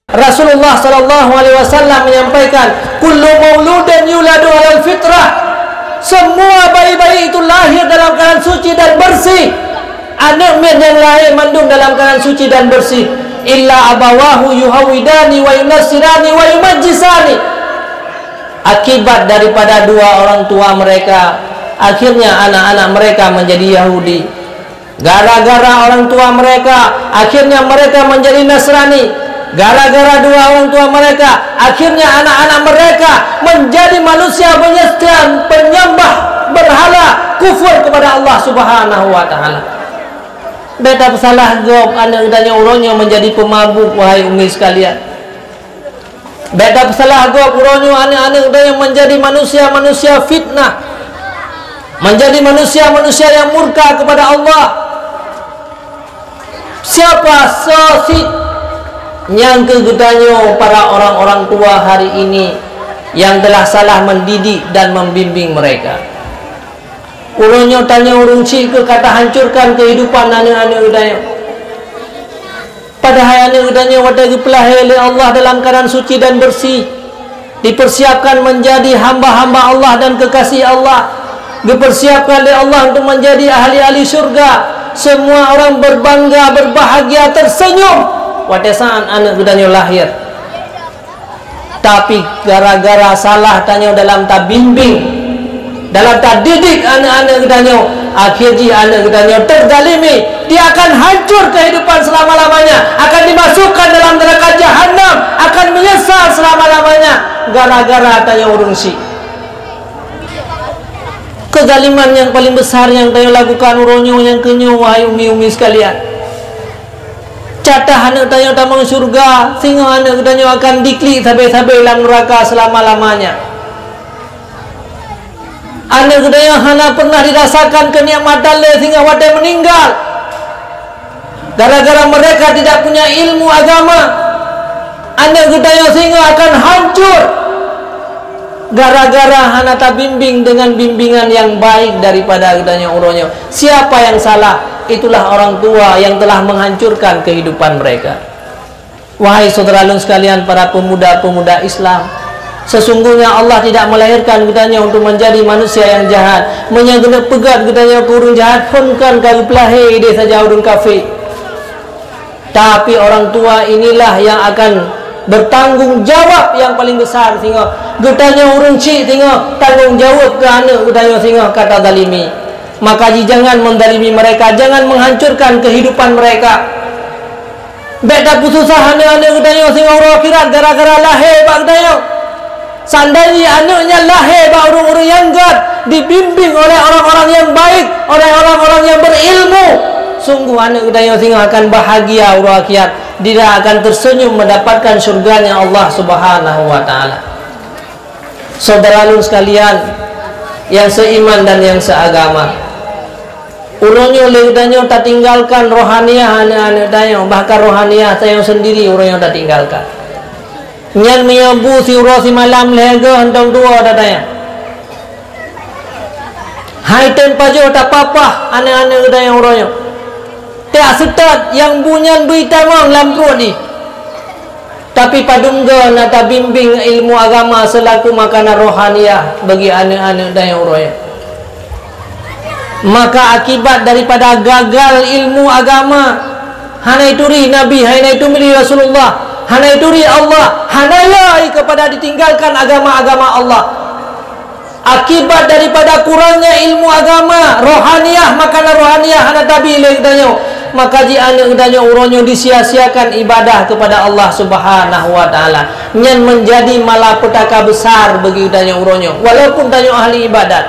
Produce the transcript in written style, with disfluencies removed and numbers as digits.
Rasulullah sallallahu alaihi wasallam menyampaikan, kullu mauludin yuladu alal fitrah. Semua bayi-bayi itu lahir dalam keadaan suci dan bersih. Anak yang lahir mandung dalam keadaan suci dan bersih. Illa abawahu yuhawidani wa yunassirani wa yumajjisani. Akibat daripada dua orang tua mereka, akhirnya anak-anak mereka menjadi Yahudi. Gara-gara orang tua mereka, akhirnya mereka menjadi Nasrani. Gara-gara dua orang tua mereka, akhirnya anak-anak mereka menjadi manusia penyembah berhala, kufur kepada Allah Subhanahu wa taala. Beta salah gop anak udanya uronyo menjadi pemabuk, wahai umi sekalian. Beta salah gop uronyo anak-anak udanya menjadi manusia-manusia fitnah, menjadi manusia-manusia yang murka kepada Allah. Siapa sosit yang kegedanyo para orang-orang tua hari ini yang telah salah mendidik dan membimbing mereka. Ulunyo tanya urung cik ke kata hancurkan kehidupan anak-anak udanyo. Padahal anak udanyo wadah dipelahir oleh Allah dalam keadaan suci dan bersih, dipersiapkan menjadi hamba-hamba Allah dan kekasih Allah, dipersiapkan oleh Allah untuk menjadi ahli-ahli surga. Semua orang berbangga, berbahagia, tersenyum pada saat anak udanyo lahir. Tapi gara-gara salah tanya dalam tabimbing, dalam tadidik anak-anak udanyo, akhirnya anak udanyo terzalimi. Dia akan hancur kehidupan selama-lamanya, akan dimasukkan dalam neraka jahanam, akan menyesal selama-lamanya gara-gara tanya urung si. Kezaliman yang paling besar yang tayo lakukan uronyo yang kenyo, wahai umi-umi sekalian. Catah anak tanya tamang surga, sehingga anak tanya akan diklik sampai-sampai dalam neraka selama-lamanya. Anak tanya hana pernah dirasakan kenikmatan sehingga wadah meninggal. Gara-gara mereka tidak punya ilmu agama, anak tanya sehingga akan hancur. Gara-gara hana tabimbing dengan bimbingan yang baik daripada tanya uronyo. Siapa yang salah? Itulah orang tua yang telah menghancurkan kehidupan mereka. Wahai saudara sekalian, para pemuda-pemuda Islam, sesungguhnya Allah tidak melahirkan kitanya untuk menjadi manusia yang jahat. Menyagena pegat kitanya kurung jahat pun kan kali pelahir dia saja urung kafir. Tapi orang tua inilah yang akan bertanggung jawab yang paling besar, sehingga getanya urung cik sehingga tanggung jawab ke anak getanya sehingga kata zalimi. Maka jangan mendalimi mereka, jangan menghancurkan kehidupan mereka. Beda putusah anak-anak getanya sehingga urung akhirat gara-gara lahir bak getanya. Seandainya anaknya lahir bak urung-urung yang gad, dibimbing oleh orang-orang yang baik, oleh orang-orang yang berilmu, sungguh anak getanya sehingga akan bahagia urung akhirat. Dia akan tersenyum mendapatkan surganya Allah Subhanahu wa taala. Saudara sekalian yang seiman dan yang seagama, uronyo ledanyo tak tinggalkan rohaniah anak-anak dayo, bahkan rohaniah saya sendiri uronyo tak tinggalkan. Nyan meyabu si urosi malam lega hentong dua dadanya. Hai tempajo tak apa anak-anak dayo uronyo. Tak setat yang bunyan berita mang lampu ni. Tapi padungga nata bimbing ilmu agama selaku makanan rohaniah bagi anak-anak dan yang uroya. Maka akibat daripada gagal ilmu agama, hana ituri Nabi, hana itu milih Rasulullah, hana ituri Allah, hanayai kepada ditinggalkan agama-agama Allah. Akibat daripada kurangnya ilmu agama, rohaniah, makanan rohaniah hana tabi ilai danyo. Maka jika anak udanya uronyo disia-siakan ibadah kepada Allah Subhanahu wa taala, nyan menjadi malapetaka besar bagi udanya uronyo. Walaupun tanya ahli ibadat,